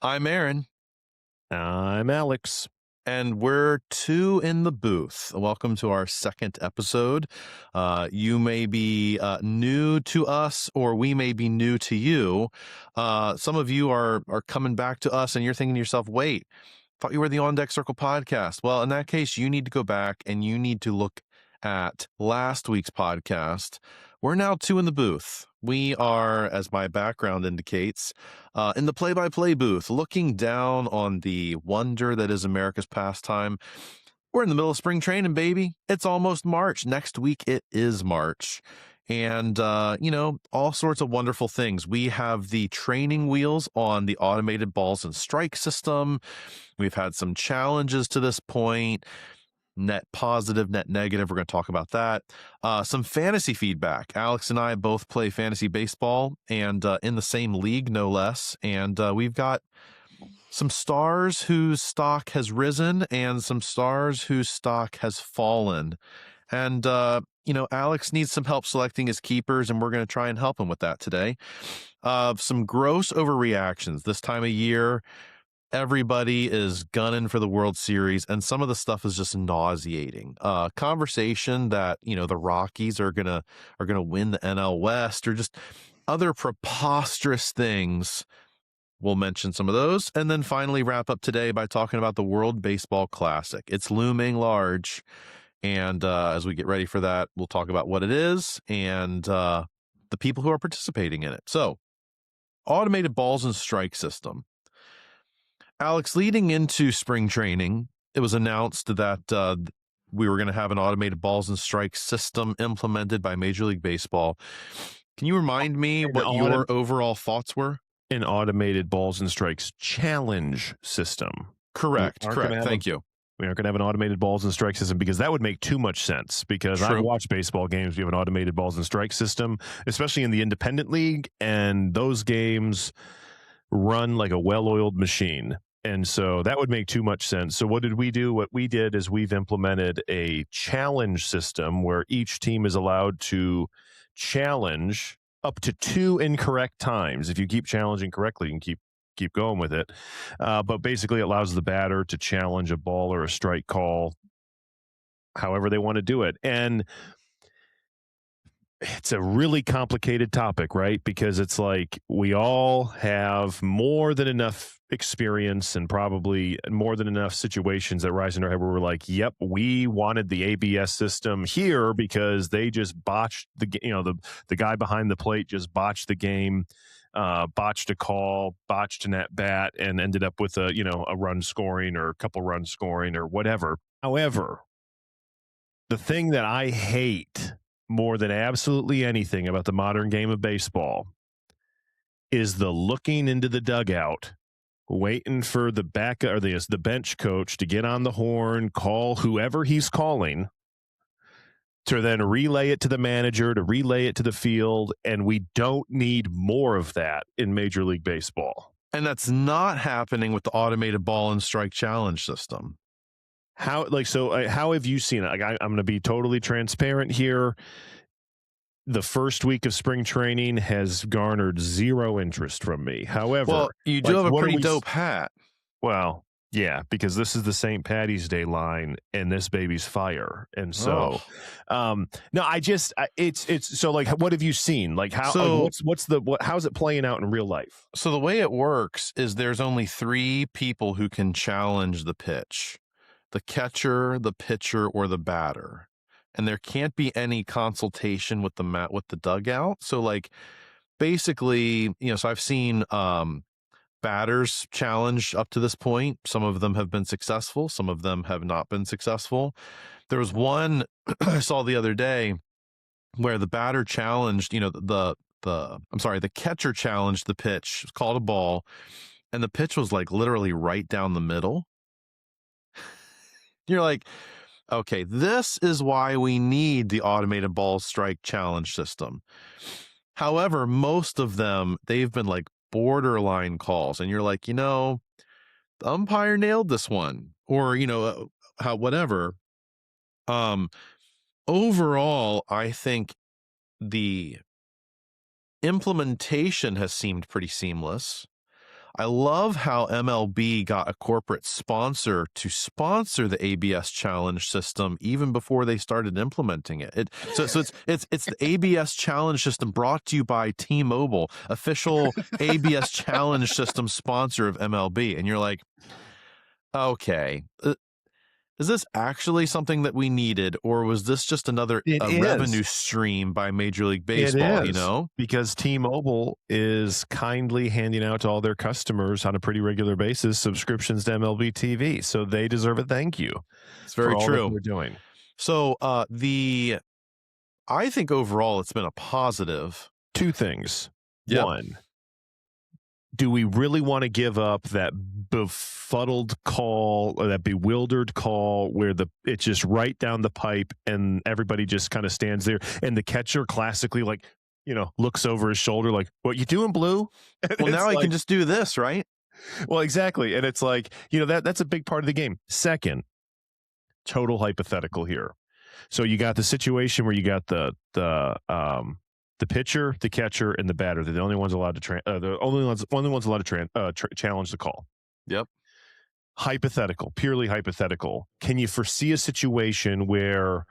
I'm Aaron, I'm Alex. and we're two in the booth. Welcome to our second episode. You may be new to us, or we may be new to you. Some of you are coming back to us, and you're thinking to yourself, "Wait, thought you were the On Deck Circle podcast." Well, in that case, you need to go back and you need to look at last week's podcast. We're now two in the booth. We are, as my background indicates, in the play-by-play booth, looking down on the wonder that is America's pastime. We're in the middle of spring training, baby. It's almost March. Next week, it is March. And, all sorts of wonderful things. We have the training wheels on the automated balls and strike system. We've had some challenges to this point. Net positive, net negative. We're going to talk about that. Some fantasy feedback. Alex and I both play fantasy baseball and in the same league, no less. And we've got some stars whose stock has risen and some stars whose stock has fallen. And, Alex needs some help selecting his keepers, and we're going to try and help him with that today. Some gross overreactions this time of year. Everybody is gunning for the World Series, and some of the stuff is just nauseating. Conversation that the Rockies are gonna win the NL West, or just other preposterous things. We'll mention some of those, and then finally wrap up today by talking about the World Baseball Classic. It's looming large, and as we get ready for that, we'll talk about what it is and the people who are participating in it. So, automated balls and strike system. Alex, leading into spring training, it was announced that we were going to have an automated balls and strikes system implemented by Major League Baseball. Can you remind me what your overall thoughts were? An automated balls and strikes challenge system. Correct. Thank you. We aren't going to have an automated balls and strike system because that would make too much sense, because True. I've watched baseball games. We have an automated balls and strike system, especially in the independent league, and those games run like a well-oiled machine. And so that would make too much sense. So what did we do? What we did is we've implemented a challenge system where each team is allowed to challenge up to 2 incorrect times. If you keep challenging correctly, you can keep going with it. But basically it allows the batter to challenge a ball or a strike call however they want to do it. And it's a really complicated topic, right? Because it's like we all have more than enough experience and probably more than enough situations that rise in our head where we're like, yep, we wanted the ABS system here because they just botched the guy behind the plate just botched the game, botched a call, botched an at bat, and ended up with a run scoring or a couple runs scoring or whatever. However, the thing that I hate more than absolutely anything about the modern game of baseball is the looking into the dugout, waiting for the the bench coach to get on the horn, call whoever he's calling, to then relay it to the manager, to relay it to the field, and we don't need more of that in Major League Baseball. And that's not happening with the automated ball and strike challenge system. How have you seen it? Like, I'm going to be totally transparent here. The first week of spring training has garnered zero interest from me. However, you do have a pretty dope hat. Well, yeah, because this is the St. Patty's Day line and this baby's fire. And so, it's so like, what have you seen? Like how's it playing out in real life? So the way it works is there's only 3 people who can challenge the pitch: the catcher, the pitcher, or the batter. And there can't be any consultation with the dugout. So like basically, so I've seen batters challenge up to this point. Some of them have been successful, some of them have not been successful. There was one I saw the other day where the batter challenged, the catcher challenged the pitch. It was called a ball, and the pitch was like literally right down the middle. You're like, okay, this is why we need the automated ball strike challenge system. However, most of them, they've been like borderline calls, and you're like, the umpire nailed this one, or, whatever. Overall, I think the implementation has seemed pretty seamless. I love how MLB got a corporate sponsor to sponsor the ABS challenge system even before they started implementing it. So it's the ABS challenge system brought to you by T-Mobile, official ABS challenge system sponsor of MLB. And you're like, okay, is this actually something that we needed, or was this just another revenue stream by Major League Baseball? It is, because T-Mobile is kindly handing out to all their customers on a pretty regular basis subscriptions to MLB TV, so they deserve a thank you. It's very true. We're doing so. I think overall it's been a positive. Two things. Yep. One, do we really want to give up that befuddled call or that bewildered call where it's just right down the pipe and everybody just kind of stands there and the catcher classically looks over his shoulder like, what you doing, Blue? Well, now I can just do this, right? Well, exactly. And it's like, that's a big part of the game. Second, total hypothetical here. So you got the situation where you got the pitcher, the catcher, and the batter. They're the only ones allowed to challenge the call. Yep. Hypothetical, purely hypothetical. Can you foresee a situation where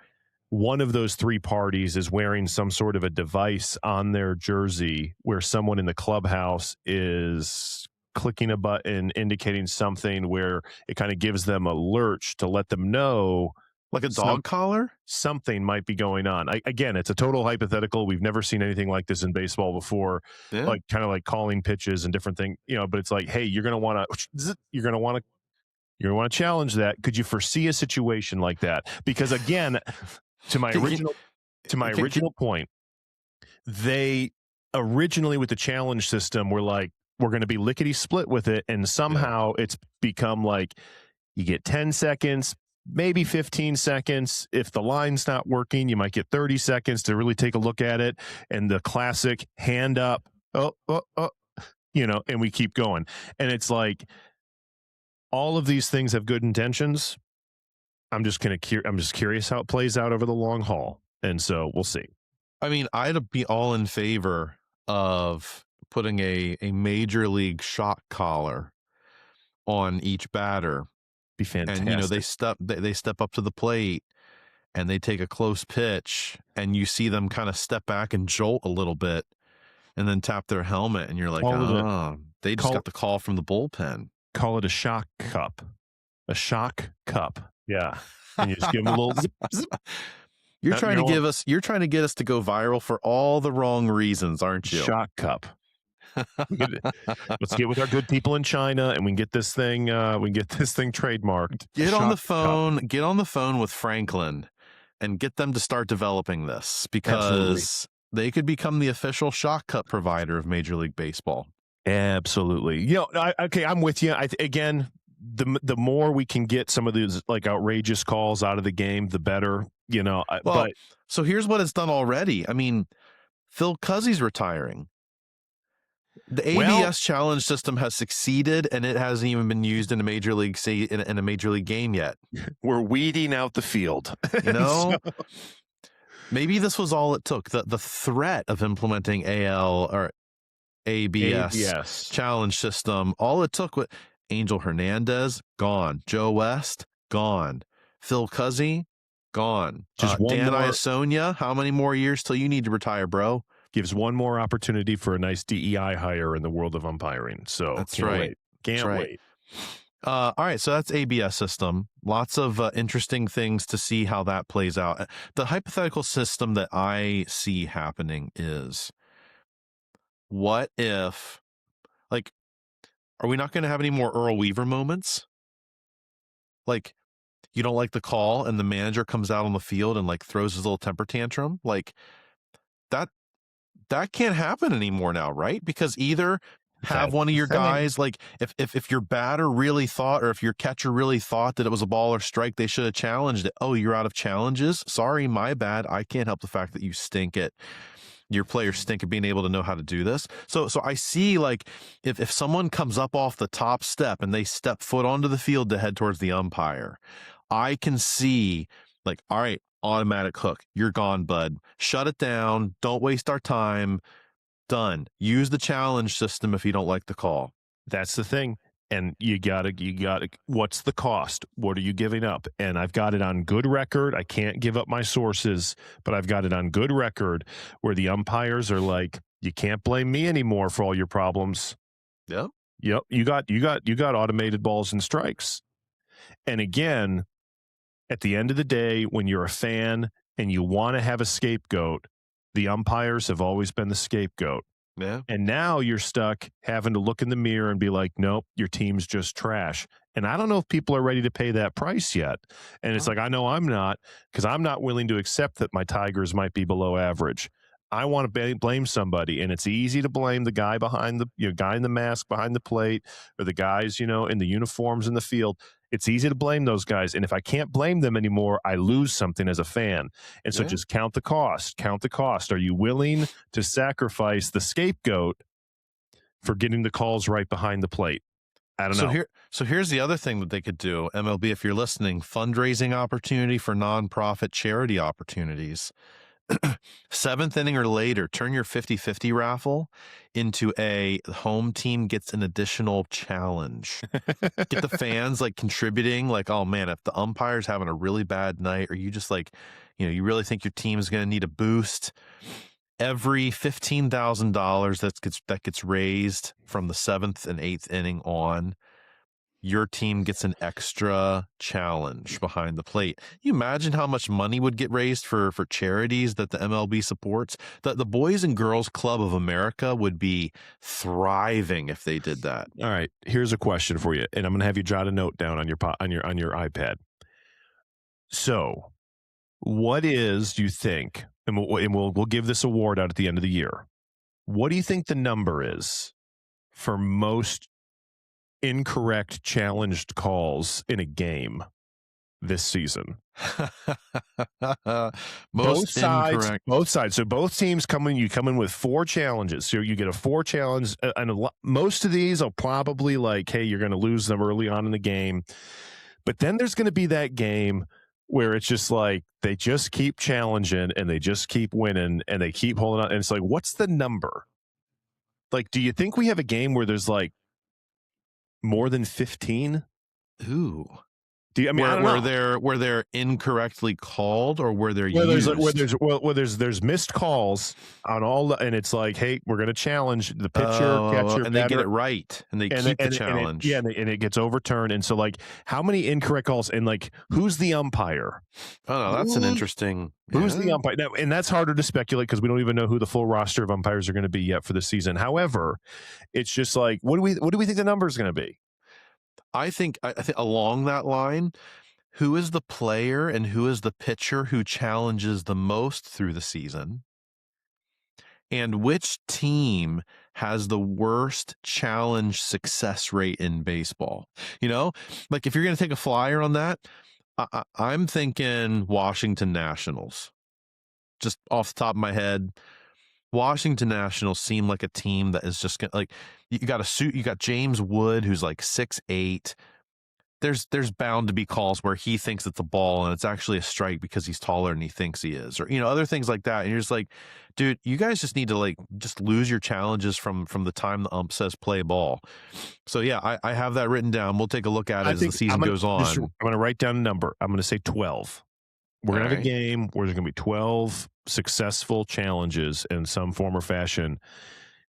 one of those three parties is wearing some sort of a device on their jersey where someone in the clubhouse is clicking a button indicating something where it kind of gives them a lurch to let them know, like a dog collar? Something might be going on. Again, it's a total hypothetical. We've never seen anything like this in baseball before, like kind of like calling pitches and different things, but it's like, hey, you're going to want to challenge that. Could you foresee a situation like that? Because again, to my original point, they originally with the challenge system were like, we're going to be lickety split with it. And somehow it's become like you get 10 seconds, maybe 15 seconds. If the line's not working, you might get 30 seconds to really take a look at it. And the classic hand up, and we keep going. And it's like all of these things have good intentions. I'm just curious how it plays out over the long haul. And so we'll see. I mean, I'd be all in favor of putting a major league shock collar on each batter. Be fantastic. And they step up to the plate and they take a close pitch and you see them kind of step back and jolt a little bit and then tap their helmet and you're like, they just got the call from the bullpen. Call it a shock cup. A shock cup. Yeah. And you just give them a little zip, zip. You're trying to get us to go viral for all the wrong reasons, aren't you? Shock cup. Let's get with our good people in China and we can get this thing trademarked. Get on the phone with Franklin and get them to start developing this, because they could become the official shock cup provider of Major League Baseball. Absolutely. I'm with you. Again, the more we can get some of these like outrageous calls out of the game, the better, so here's what it's done already. I mean, Phil Cuzzy's retiring. The ABS challenge system has succeeded, and it hasn't even been used in a major league in a major league game yet. We're weeding out the field. Maybe this was all it took. The threat of implementing AL or ABS challenge system. All it took was Angel Hernandez gone, Joe West gone, Phil Cuzzy gone, just Dan Iasonia. How many more years till you need to retire, bro? Gives one more opportunity for a nice DEI hire in the world of umpiring. So that's right. Can't wait. All right. So that's ABS system. Lots of interesting things to see how that plays out. The hypothetical system that I see happening is, what if, are we not going to have any more Earl Weaver moments? Like, you don't like the call and the manager comes out on the field and throws his little temper tantrum. That can't happen anymore now, right? Because either have one of your guys, if your batter really thought, or if your catcher really thought that it was a ball or strike, they should have challenged it. Oh, you're out of challenges? Sorry, my bad. I can't help the fact that you stink at, your players stink at being able to know how to do this. So I see, if someone comes up off the top step and they step foot onto the field to head towards the umpire, I can see all right, automatic hook. You're gone, bud. Shut it down. Don't waste our time. Done. Use the challenge system if you don't like the call. That's the thing. And you gotta, what's the cost? What are you giving up? And I've got it on good record. I can't give up my sources, but I've got it on good record where the umpires are like, you can't blame me anymore for all your problems. Yep. Yep. You got automated balls and strikes. And again, at the end of the day, when you're a fan and you want to have a scapegoat, the umpires have always been the scapegoat. Yeah. And now you're stuck having to look in the mirror and be like, nope, your team's just trash. And I don't know if people are ready to pay that price yet. And it's like, I know I'm not, because I'm not willing to accept that my Tigers might be below average. I want to blame somebody, and it's easy to blame the guy behind the guy in the mask behind the plate, or the guys in the uniforms in the field. It's easy to blame those guys, and if I can't blame them anymore, I lose something as a fan. And so just count the cost. Count the cost. Are you willing to sacrifice the scapegoat for getting the calls right behind the plate? I don't know. So here's the other thing that they could do, MLB, if you're listening, fundraising opportunity for nonprofit charity opportunities. 7th inning or later, turn your 50-50 raffle into a home team gets an additional challenge. Get the fans like contributing, like, oh man, if the umpire's having a really bad night, or you just like, you really think your team is going to need a boost, every $15,000 that gets raised from the 7th and 8th inning on, your team gets an extra challenge behind the plate. You imagine how much money would get raised for charities that the MLB supports? The Boys and Girls Club of America would be thriving if they did that. All right, here's a question for you, and I'm going to have you jot a note down on your iPad. So, what is, do you think, and we'll give this award out at the end of the year. What do you think the number is for most incorrect challenged calls in a game this season? Both sides. So both teams come in with 4 challenges. So you get a 4 challenge, and most of these are probably like, hey, you're going to lose them early on in the game. But then there's going to be that game where it's just like they just keep challenging and they just keep winning and they keep holding on. And it's like, what's the number? Like, do you think we have a game where there's like more than 15? Ooh. I mean, were they're incorrectly called, or were there used? There's missed calls on all, and it's like, hey, we're going to challenge the pitcher, catcher, and they get it right, and they keep the challenge. And it gets overturned. And so, like, how many incorrect calls, and like, who's the umpire? Oh, that's an interesting. Who's the umpire? Now, and that's harder to speculate because we don't even know who the full roster of umpires are going to be yet for the season. However, it's just like, what do we think the number is going to be? I think along that line, who is the player and who is the pitcher who challenges the most through the season? And which team has the worst challenge success rate in baseball? Like if you're going to take a flyer on that, I'm thinking Washington Nationals. Just off the top of my head, Washington Nationals seem like a team that is just like, you got James Wood, who's like 6'8". There's bound to be calls where he thinks it's a ball and it's actually a strike because he's taller than he thinks he is, or other things like that. And you're just like, dude, you guys just need to like just lose your challenges from the time the ump says play ball. So yeah, I have that written down. We'll take a look at it as the season goes on. I'm going to write down a number. I'm going to say 12. We're going to have a game where there's going to be 12 successful challenges in some form or fashion,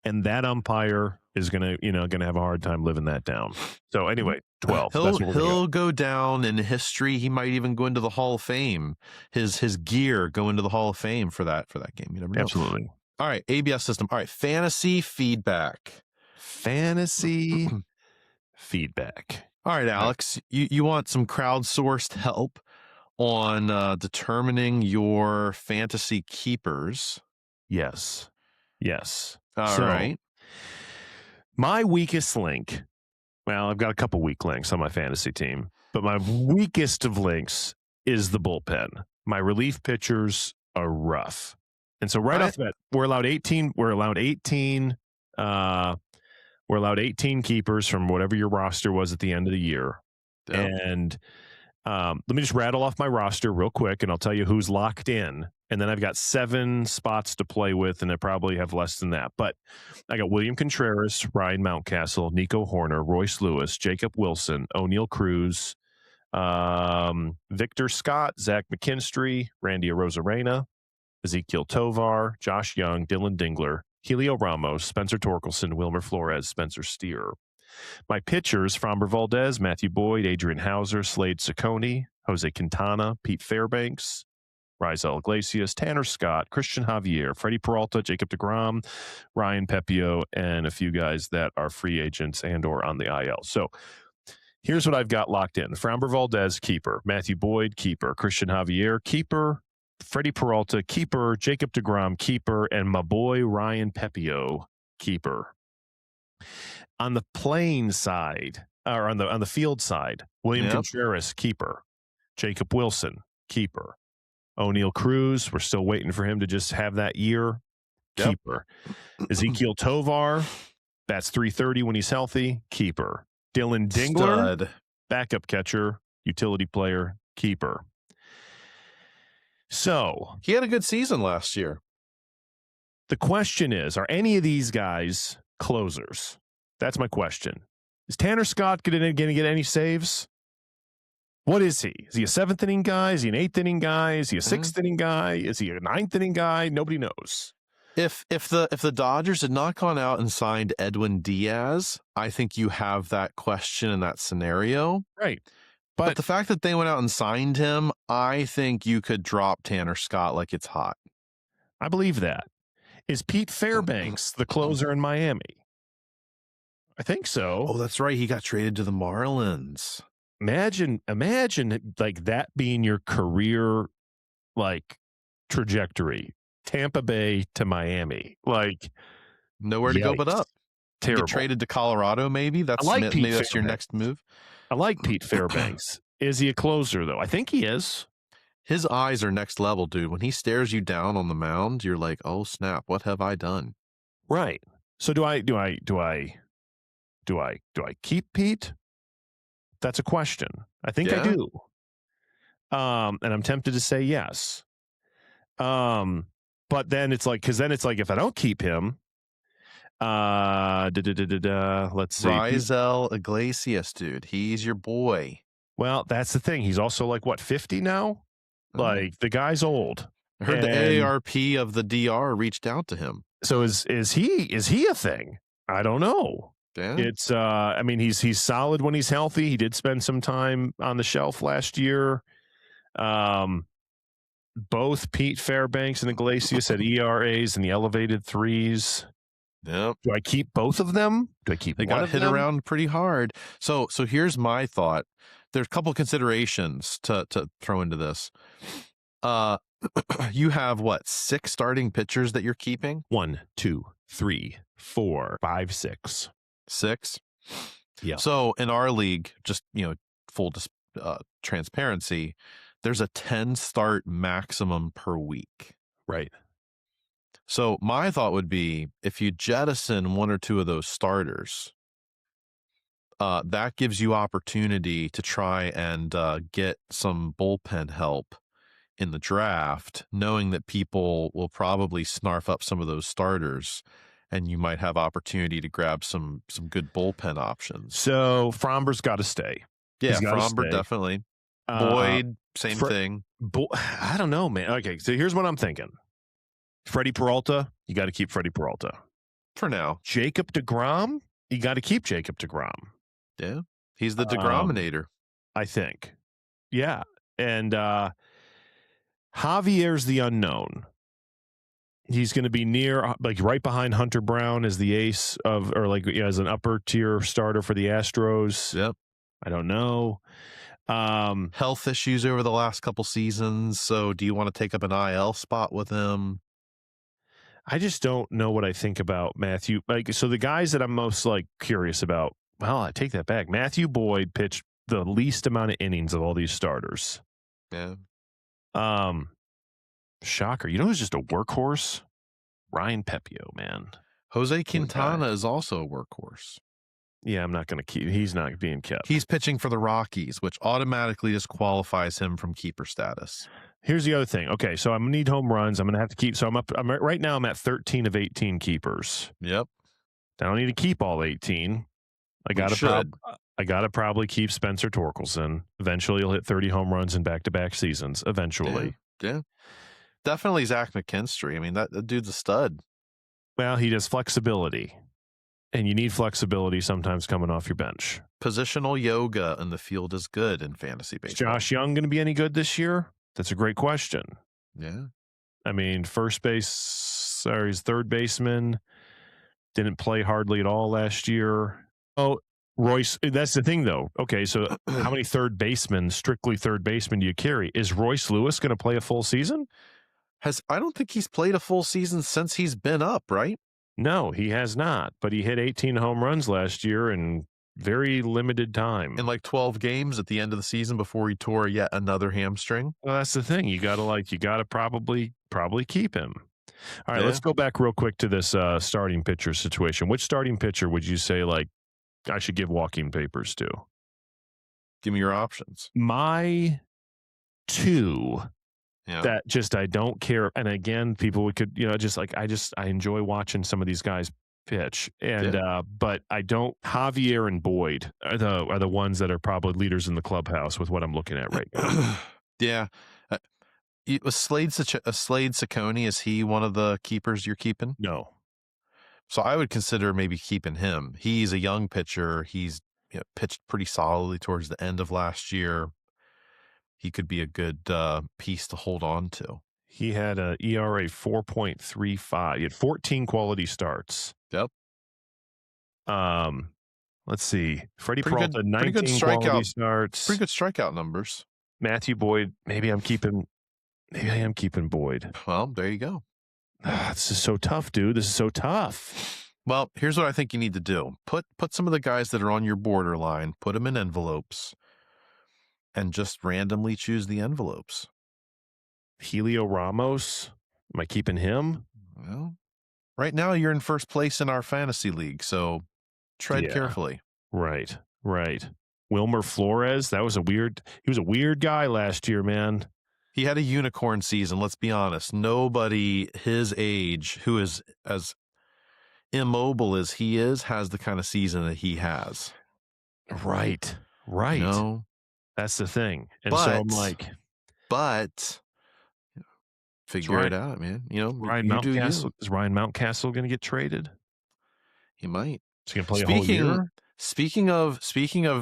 and that umpire is going to have a hard time living that down. So anyway, 12. He'll go down in history. He might even go into the Hall of Fame. His gear go into the Hall of Fame for that game. You never know. Absolutely. All right, ABS system. All right, fantasy feedback. All right, Alex, you want some crowdsourced help on determining your fantasy keepers? Yes. All right. My weakest link, well, I've got a couple weak links on my fantasy team, but my weakest of links is the bullpen. My relief pitchers are rough. And so off the bat, we're allowed 18 keepers from whatever your roster was at the end of the year. Yep. And Let me just rattle off my roster real quick, and I'll tell you who's locked in. And then I've got 7 spots to play with, and I probably have less than that. But I got William Contreras, Ryan Mountcastle, Nico Horner, Royce Lewis, Jacob Wilson, O'Neill Cruz, Victor Scott, Zach McKinstry, Randy Arozarena, Ezekiel Tovar, Josh Young, Dylan Dingler, Helio Ramos, Spencer Torkelson, Wilmer Flores, Spencer Steer. My pitchers, Framber Valdez, Matthew Boyd, Adrian Hauser, Slade Ciccone, Jose Quintana, Pete Fairbanks, Raisel Iglesias, Tanner Scott, Christian Javier, Freddie Peralta, Jacob deGrom, Ryan Pepio, and a few guys that are free agents and or on the IL. So here's what I've got locked in. Framber Valdez, keeper. Matthew Boyd, keeper. Christian Javier, keeper. Freddie Peralta, keeper. Jacob deGrom, keeper. And my boy Ryan Pepio, keeper. On the playing side, or on the field side, William Contreras, keeper. Jacob Wilson, keeper. O'Neill Cruz, we're still waiting for him to just have that year, keeper. Ezekiel Tovar, bats .330 when he's healthy, keeper. Dylan Dingler, Stud. backup catcher, utility player, keeper. So He had a good season last year. the question is, are any of these guys closers? That's my question. Is Tanner Scott going to get any saves? What is he? Is he a 7th inning guy? Is he an 8th inning guy? Is he a 6th inning guy? Is he a 9th inning guy? Nobody knows. If the Dodgers had not gone out and signed Edwin Diaz, I think you have that question in that scenario. Right. But the fact that they went out and signed him, I think you could drop Tanner Scott like it's hot. I believe that. Is Pete Fairbanks the closer in Miami? I think so. Oh, that's right. He got traded to the Marlins. Imagine like that being your career like trajectory. Tampa Bay to Miami. Like nowhere to go but up. Terrible. Get traded to Colorado, maybe? That's maybe that's your next move. I like Pete Fairbanks. Is he a closer though? I think he is. His eyes are next level, dude. When he stares you down on the mound, you're like, "Oh snap, what have I done?" Right. So do I keep Pete? That's a question. I think I do. And I'm tempted to say yes. But then it's like, if I don't keep him, let's see. Raisel Iglesias, dude. He's your boy. Well, that's the thing. He's also like, what, 50 now? Like, the guy's old. I heard the AARP of the DR reached out to him. So is he a thing? I don't know. Yeah. It's I mean, he's solid when he's healthy. He did spend some time on the shelf last year. Both Pete Fairbanks and Iglesias had ERAs in the elevated 3s. Yep. Do I keep both of them? Do I keep They one got of hit them? around pretty hard. So here's my thought. There's a couple considerations to throw into this. You have what, 6 starting pitchers that you're keeping? 1, 2, 3, 4, 5, 6. 6. Yeah. So in our league, just full transparency, there's a 10 start maximum per week. Right. So my thought would be, if you jettison 1 or 2 of those starters, that gives you opportunity to try and get some bullpen help in the draft, knowing that people will probably snarf up some of those starters, and you might have opportunity to grab some good bullpen options. So Framber's got to stay. Yeah, Framber definitely. Boyd, same thing. I don't know, man. Okay, so here's what I'm thinking. Freddie Peralta, you got to keep Freddie Peralta. For now. Jacob deGrom, you got to keep Jacob deGrom. Yeah, he's the deGrominator. I think. Yeah, and Javier's the unknown. He's going to be near, like right behind Hunter Brown as the ace of, or like as an upper tier starter for the Astros. Yep. I don't know. Health issues over the last couple seasons. So do you want to take up an IL spot with him? I just don't know what I think about Matthew. Like, so the guys that I'm most like curious about, well, I take that back. Matthew Boyd pitched the least amount of innings of all these starters. Yeah. Shocker. You know who's just a workhorse? Ryan Pepio, man. Jose Quintana is also a workhorse. Yeah, I'm not going to keep. He's not being kept. He's pitching for the Rockies, which automatically disqualifies him from keeper status. Here's the other thing. Okay, so I'm gonna need home runs. I'm gonna have to keep. So right now. I'm at 13 of 18 keepers. Yep. I don't need to keep all 18. I gotta probably keep Spencer Torkelson. Eventually, he'll hit 30 home runs in back-to-back seasons. Eventually, yeah. Definitely Zach McKinstry. I mean, that dude's a stud. Well, he does flexibility, and you need flexibility sometimes coming off your bench. Positional yoga in the field is good in fantasy baseball. Is Josh Young going to be any good this year? That's a great question. Yeah. I mean, he's third baseman. Didn't play hardly at all last year. Oh, Royce, that's the thing, though. Okay, so how many strictly third baseman do you carry? Is Royce Lewis going to play a full season? I don't think he's played a full season since he's been up, right? No, he has not. But he hit 18 home runs last year in very limited time. In like 12 games at the end of the season before he tore yet another hamstring. Well, that's the thing. You gotta probably keep him. All right, let's go back real quick to this starting pitcher situation. Which starting pitcher would you say like I should give walking papers to? Give me your options. My two that just I don't care. And again, people could I enjoy watching some of these guys pitch, and but I don't. Javier and Boyd are the ones that are probably leaders in the clubhouse with what I'm looking at right now. Yeah. Was Slade Ciccone, is he one of the keepers you're keeping? No. So I would consider maybe keeping him. He's a young pitcher. He's pitched pretty solidly towards the end of last year. He could be a good piece to hold on to. He had an ERA 4.35. He had 14 quality starts. Yep. Let's see. Freddie Peralta, 19 quality starts. Pretty good strikeout numbers. Matthew Boyd, maybe I am keeping Boyd. Well, there you go. This is so tough, dude. This is so tough. Well, here's what I think you need to do. Put some of the guys that are on your borderline, put them in envelopes, and just randomly choose the envelopes. Helio Ramos, am I keeping him? Well, right now you're in first place in our fantasy league, so tread carefully. Right. Wilmer Flores, he was a weird guy last year, man. He had a unicorn season, let's be honest. Nobody his age who is as immobile as he is has the kind of season that he has. Right. No. That's the thing. And so I'm like, but figure it out, man. Ryan Mountcastle, is Ryan Mountcastle going to get traded? He might. He's going to play a whole year. Speaking of,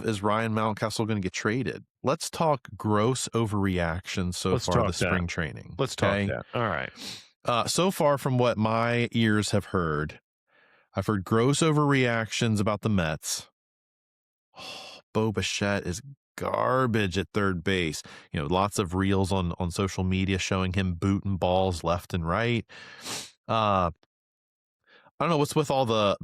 is Ryan Mountcastle going to get traded? Let's talk gross overreaction so far this spring training. Let's talk that. All right. So far from what my ears have heard, I've heard gross overreactions about the Mets. Bo Bichette is garbage at third base. Lots of reels on social media showing him booting balls left and right. I don't know what's with all the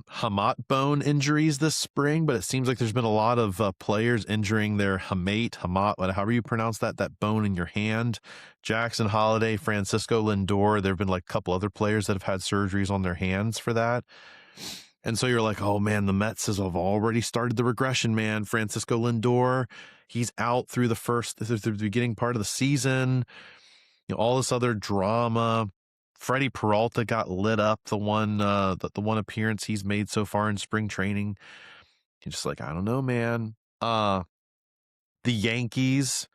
hamate bone injuries this spring, but it seems like there's been a lot of players injuring their hamate, however you pronounce that bone in your hand. Jackson Holiday, Francisco Lindor, there have been like a couple other players that have had surgeries on their hands for that. And so you're like, oh man, the Mets have already started the regression, man. Francisco Lindor, he's out through the beginning part of the season. All this other drama. Freddie Peralta got lit up the one appearance he's made so far in spring training. You're just like, I don't know, man. The Yankees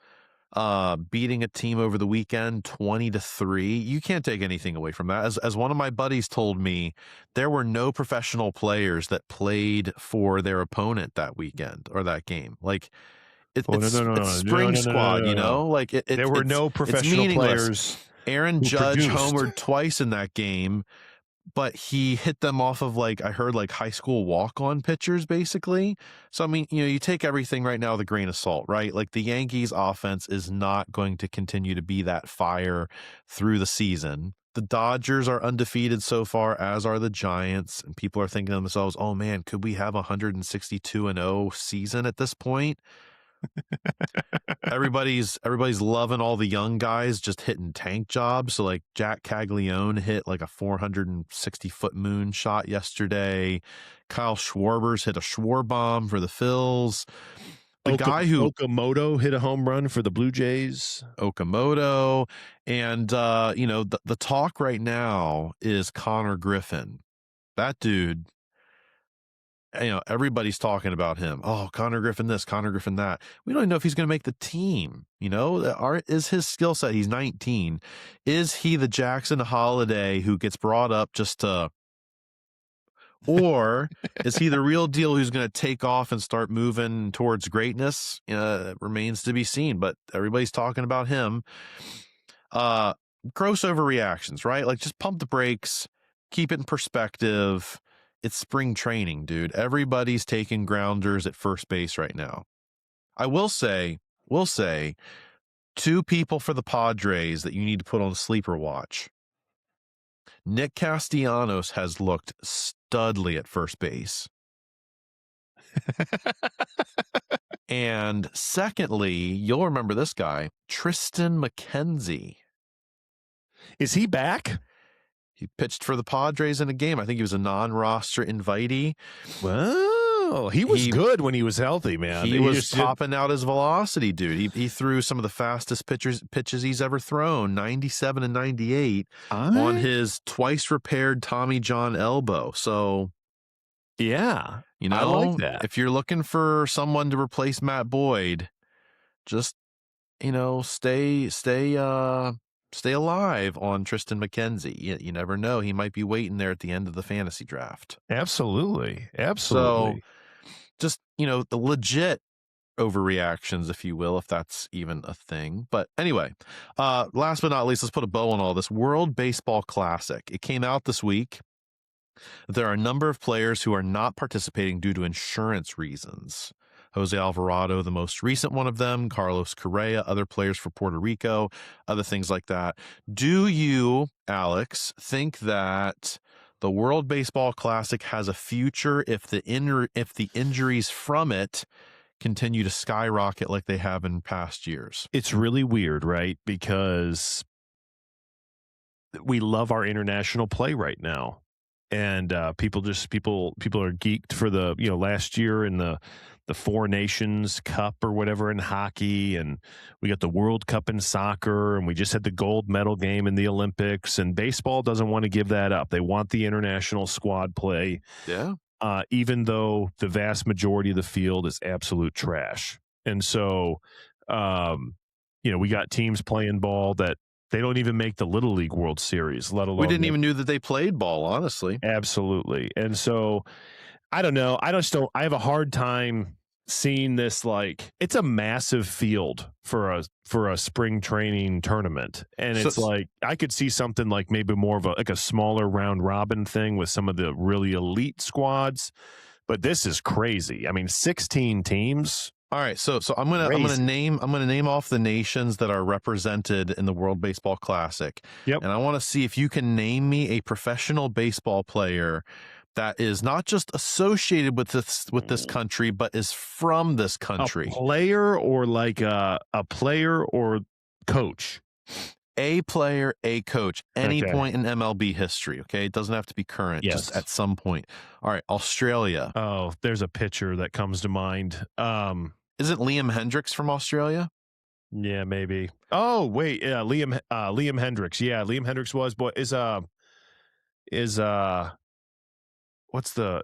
beating a team over the weekend 20-3. You can't take anything away from that. As one of my buddies told me, there were no professional players that played for their opponent that weekend or that game. Like it's spring squad, Like there were no professional players. Aaron Judge homered twice in that game, but he hit them off of I heard high school walk-on pitchers basically. So, I mean, you take everything right now with a grain of salt, right? Like the Yankees offense is not going to continue to be that fire through the season. The Dodgers are undefeated so far, as are the Giants. And people are thinking to themselves, oh man, could we have a 162-0 season at this point? Everybody's loving all the young guys just hitting tank jobs. So like Jack Caglione hit like a 460-foot moon shot yesterday. Kyle Schwarber's hit a Schwarbomb for the Phils. The guy who Okamoto hit a home run for the Blue Jays. Okamoto. And the talk right now is Connor Griffin. That dude, everybody's talking about him. Oh, Connor Griffin this, Connor Griffin that. We don't even know if he's going to make the team. Is his skill set? He's 19. Is he the Jackson Holiday who gets brought up just to, or is he the real deal who's going to take off and start moving towards greatness? Remains to be seen, but everybody's talking about him. Gross overreactions, right? Like just pump the brakes, keep it in perspective. It's spring training, dude. Everybody's taking grounders at first base right now. I will say, two people for the Padres that you need to put on sleeper watch. Nick Castellanos has looked studly at first base. And secondly, you'll remember this guy, Triston McKenzie. Is he back? He pitched for the Padres in a game. I think he was a non-roster invitee. Wow. He was good when he was healthy, man. He was topping out his velocity, dude. He threw some of the fastest pitches he's ever thrown, 97 and 98, on his twice repaired Tommy John elbow. So, yeah, I like that. If you're looking for someone to replace Matt Boyd, just, stay alive on Triston McKenzie. You never know. He might be waiting there at the end of the fantasy draft. Absolutely. So just, the legit overreactions, if you will, if that's even a thing. But anyway, last but not least, let's put a bow on all this. World Baseball Classic. It came out this week. There are a number of players who are not participating due to insurance reasons. Jose Alvarado, the most recent one of them, Carlos Correa, other players for Puerto Rico, other things like that. Do you, Alex, think that the World Baseball Classic has a future if the injuries from it continue to skyrocket like they have in past years? It's really weird, right? Because we love our international play right now. And people are geeked for the last year in the Four Nations Cup or whatever in hockey, and we got the World Cup in soccer, and we just had the gold medal game in the Olympics, and baseball doesn't want to give that up. They want the international squad play. Yeah. Even though the vast majority of the field is absolute trash. And so, we got teams playing ball that they don't even make the Little League World Series, let alone. We didn't even know that they played ball, honestly. Absolutely. And so, I don't know. I have a hard time seeing this. Like, it's a massive field for a spring training tournament. And it's like, I could see something like maybe more of a smaller round robin thing with some of the really elite squads. But this is crazy. I mean, 16 teams. All right, so I'm gonna name off the nations that are represented in the World Baseball Classic. Yep. And I want to see if you can name me a professional baseball player that is not just associated with this country, but is from this country. A player or like a player or coach. A player, a coach, any point in MLB history, okay? It doesn't have to be current, just at some point. All right, Australia. Oh, there's a pitcher that comes to mind. Isn't Liam Hendricks from Australia? Yeah, maybe. Oh, wait, yeah, Liam Hendricks. Yeah, Liam Hendricks was, but what's the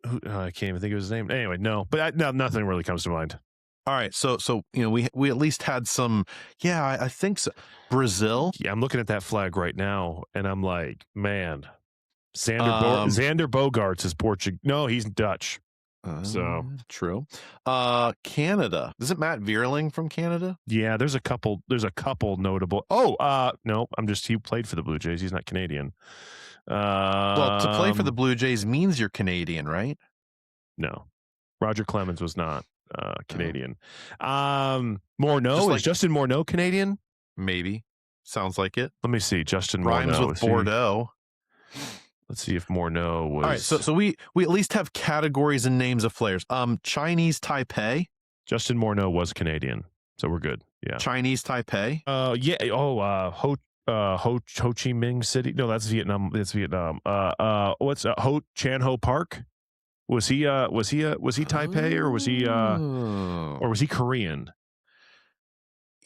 I can't even think of his name. Anyway, no, but nothing really comes to mind. All right, so we at least had some. Yeah, I think so. Brazil. Yeah, I'm looking at that flag right now, and I'm like, man, Xander Bogaerts is Portuguese. No, he's Dutch. So true. Canada. Isn't Matt Vierling from Canada? Yeah, there's a couple notable. Oh, no, he played for the Blue Jays. He's not Canadian. Well, to play for the Blue Jays means you're Canadian, right? No, Roger Clemens was not Canadian. Morneau, is Justin Morneau Canadian? Maybe. Sounds like it. Let me see. Justin rhymes Morneau. with Bordeaux. Let's see if Morneau was. All right, so we at least have categories and names of players. Chinese Taipei. Justin Morneau was Canadian, so we're good. Yeah. Chinese Taipei. Yeah. Oh, Ho Chi Minh City. No, that's Vietnam. That's Vietnam. What's Ho Chan Ho Park? Was he Taipei or was he Korean?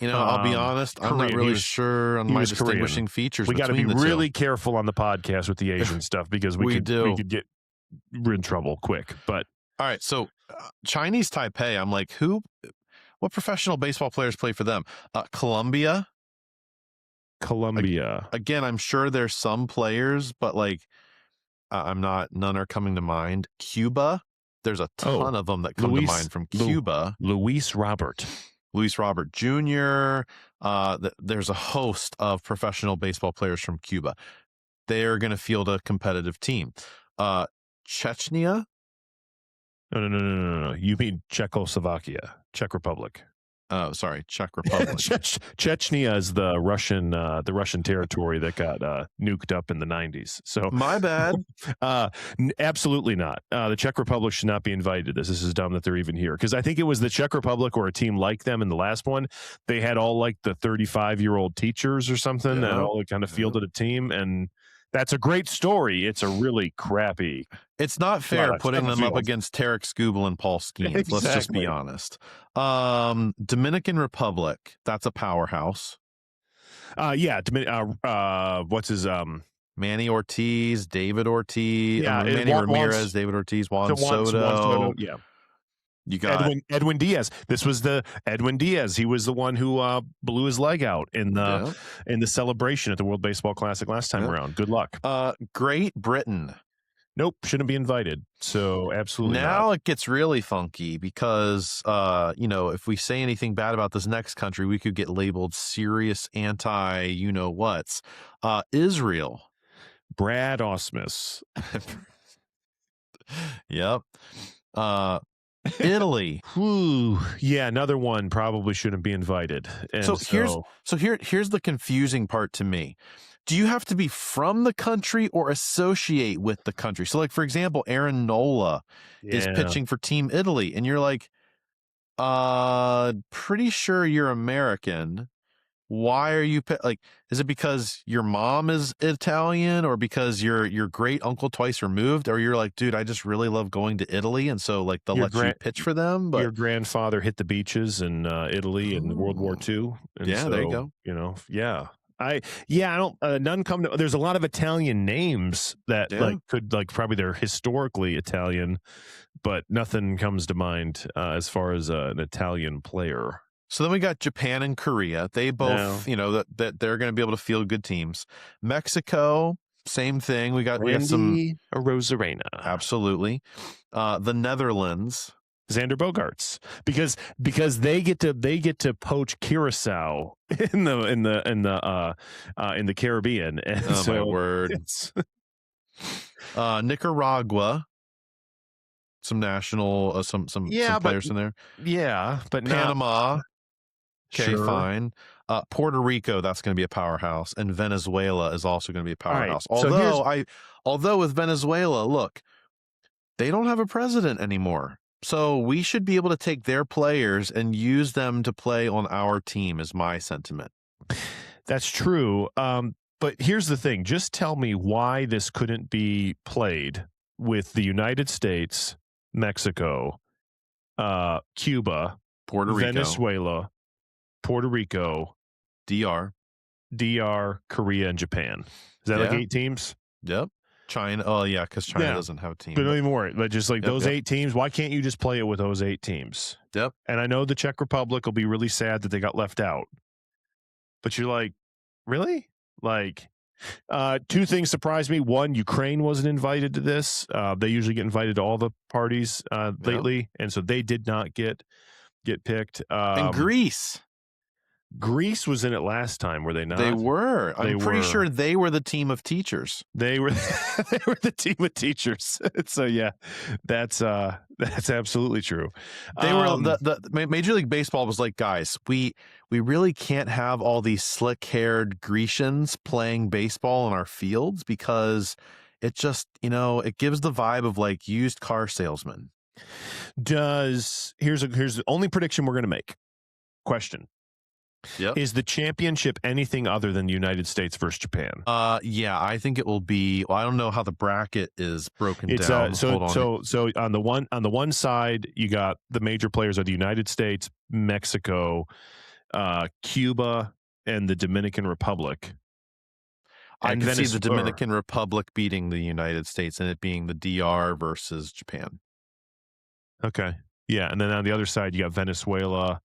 You know, I'll be honest. I'm not really sure on my distinguishing features. We got to be between the really two. careful on the podcast with the Asian stuff because we could get in trouble quick. But all right, so Chinese Taipei. I'm like, what professional baseball players play for them? Colombia. Again, I'm sure there's some players, but like, none are coming to mind. Cuba. There's a ton of them that come to mind from Cuba. Luis Robert Jr. There's a host of professional baseball players from Cuba. They're going to field a competitive team. Chechnya. No. You mean Czechoslovakia, Czech Republic. Oh, sorry, Czech Republic. Chechnya is the Russian territory that got nuked up in the 90s. So my bad. Absolutely not. The Czech Republic should not be invited to this. This is dumb that they're even here because I think it was the Czech Republic or a team like them in the last one. They had all like the 35-year-old teachers or something that all kind of fielded a team, and that's a great story. It's a really crappy. It's not fair putting them up against Tarek Skubal and Paul Skeens. Exactly. Let's just be honest. Dominican Republic, that's a powerhouse. What's his Manny Ortiz, David Ortiz, Manny Ramirez, David Ortiz, Juan Soto. Yeah. You got Edwin Diaz. This was the Edwin Diaz. He was the one who blew his leg out in the celebration at the World Baseball Classic last time around. Good luck. Great Britain. Nope, shouldn't be invited. So absolutely now not. It gets really funky because if we say anything bad about this next country, we could get labeled serious anti whats. Israel. Brad Ausmus. Yep. Italy. Yeah, another one probably shouldn't be invited. And here's the confusing part to me. Do you have to be from the country or associate with the country? So, like, for example, Aaron Nola is pitching for Team Italy, and you're like, pretty sure you're American. Why are you is it because your mom is Italian or because your great uncle twice removed, or you're like, dude, I just really love going to Italy, and so like they'll let you pitch for them? But your grandfather hit the beaches in Italy in World War II. And there you go. I don't. None come to. There's a lot of Italian names that could probably they're historically Italian, but nothing comes to mind as far as an Italian player. So then we got Japan and Korea. They both, that they're going to be able to field good teams. Mexico, same thing. We got some Rosarena. Absolutely. The Netherlands. Xander Bogaerts, because they get to poach Curacao in the Caribbean. And my word. Nicaragua. Some national, some players in there. Yeah, but Panama. Okay, fine. Puerto Rico, that's going to be a powerhouse, and Venezuela is also going to be a powerhouse. Right. Although with Venezuela, look, they don't have a president anymore, so we should be able to take their players and use them to play on our team. Is my sentiment. That's true. But here's the thing: just tell me why this couldn't be played with the United States, Mexico, Cuba, Puerto Rico, Venezuela, Puerto Rico, DR, Korea, and Japan. Is that like 8 teams? Yep. China. Oh, yeah, because China doesn't have a team. But anymore. But just like those 8 teams, why can't you just play it with those 8 teams? Yep. And I know the Czech Republic will be really sad that they got left out. But you're like, really? Like, 2 things surprised me. One, Ukraine wasn't invited to this. They usually get invited to all the parties lately. And so they did not get picked. And Greece was in it last time, were they not? They were. I'm pretty sure they were the team of teachers. They were the team of teachers. So yeah, that's absolutely true. They were the Major League Baseball was like, guys, we really can't have all these slick-haired Grecians playing baseball in our fields because it just, it gives the vibe of like used car salesmen. Here's the only prediction we're going to make. Question. Yep. Is the championship anything other than the United States versus Japan? Yeah, I think it will be. Well, I don't know how the bracket is broken It's down. so Hold on. on the one side you got the major players are the United States, Mexico, Cuba, and the Dominican Republic. I can see the Dominican Republic beating the United States and it being the DR versus Japan. Okay. Yeah, and then on the other side you got Venezuela,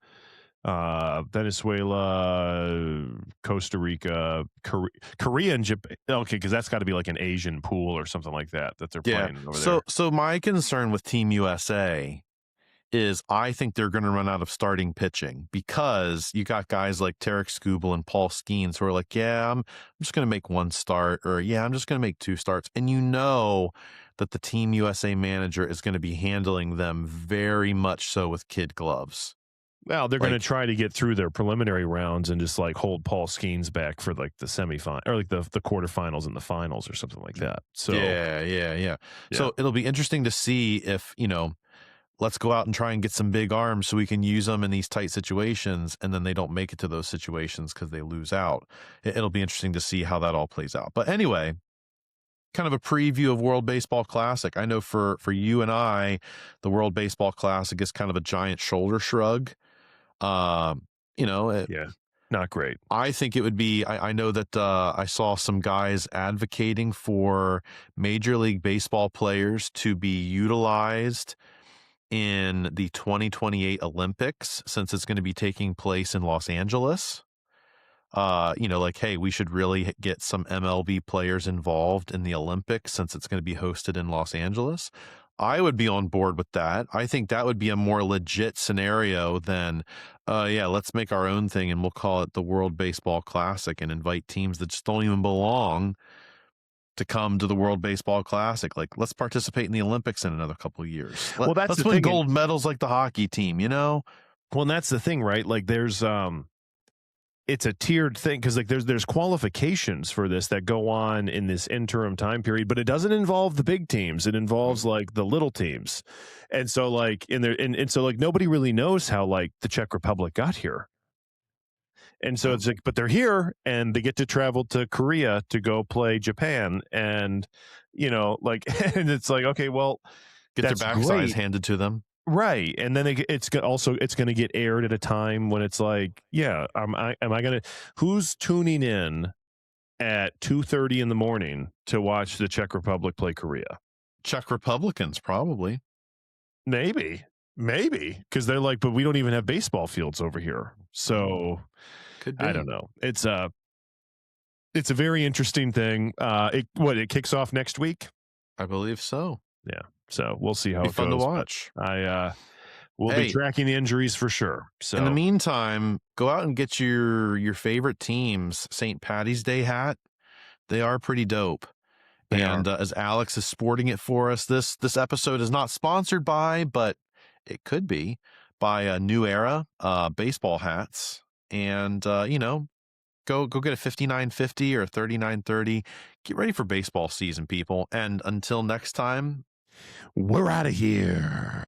Costa Rica, Korea, and Japan. Okay, because that's got to be like an Asian pool or something like that they're playing over there. So my concern with Team USA is I think they're going to run out of starting pitching because you got guys like Tarek Skubal and Paul Skeens who are like, yeah, I'm just going to make one start, or yeah, I'm just going to make two starts. And you know that the Team USA manager is going to be handling them very much so with kid gloves. Well, they're going to try to get through their preliminary rounds and just like hold Paul Skeens back for like the semifinal or like the quarterfinals and the finals or something like that. So yeah. So it'll be interesting to see if, let's go out and try and get some big arms so we can use them in these tight situations, and then they don't make it to those situations because they lose out. It'll be interesting to see how that all plays out. But anyway, kind of a preview of World Baseball Classic. I know for you and I, the World Baseball Classic is kind of a giant shoulder shrug. Not great. I think it would be, I know that I saw some guys advocating for Major League Baseball players to be utilized in the 2028 Olympics, since it's going to be taking place in Los Angeles. Hey, we should really get some MLB players involved in the Olympics since it's going to be hosted in Los Angeles. I would be on board with that. I think that would be a more legit scenario than, let's make our own thing and we'll call it the World Baseball Classic and invite teams that just don't even belong to come to the World Baseball Classic. Like, let's participate in the Olympics in another couple of years. Let's win gold medals like the hockey team, Well, and that's the thing, right? Like there's it's a tiered thing because like there's qualifications for this that go on in this interim time period, but it doesn't involve the big teams. It involves like the little teams. And so like so like nobody really knows how like the Czech Republic got here. And so it's like, but they're here and they get to travel to Korea to go play Japan. And, and it's like, okay, well, get their backsides handed to them. Right. And then it's going to get aired at a time when it's like, who's tuning in at 2:30 in the morning to watch the Czech Republic play Korea? Czech Republicans, probably. Maybe. Because they're like, but we don't even have baseball fields over here. So could be. I don't know. It's a very interesting thing. It kicks off next week? I believe so. Yeah. So we'll see how it goes. Fun to watch. We'll be tracking the injuries for sure. So in the meantime, go out and get your favorite team's St. Patty's Day hat. They are pretty dope. As Alex is sporting it for us, this episode is not sponsored by, but it could be, by a New Era baseball hats. And go get a $59.50 or a $39.30. Get ready for baseball season, people. And until next time, we're out of here.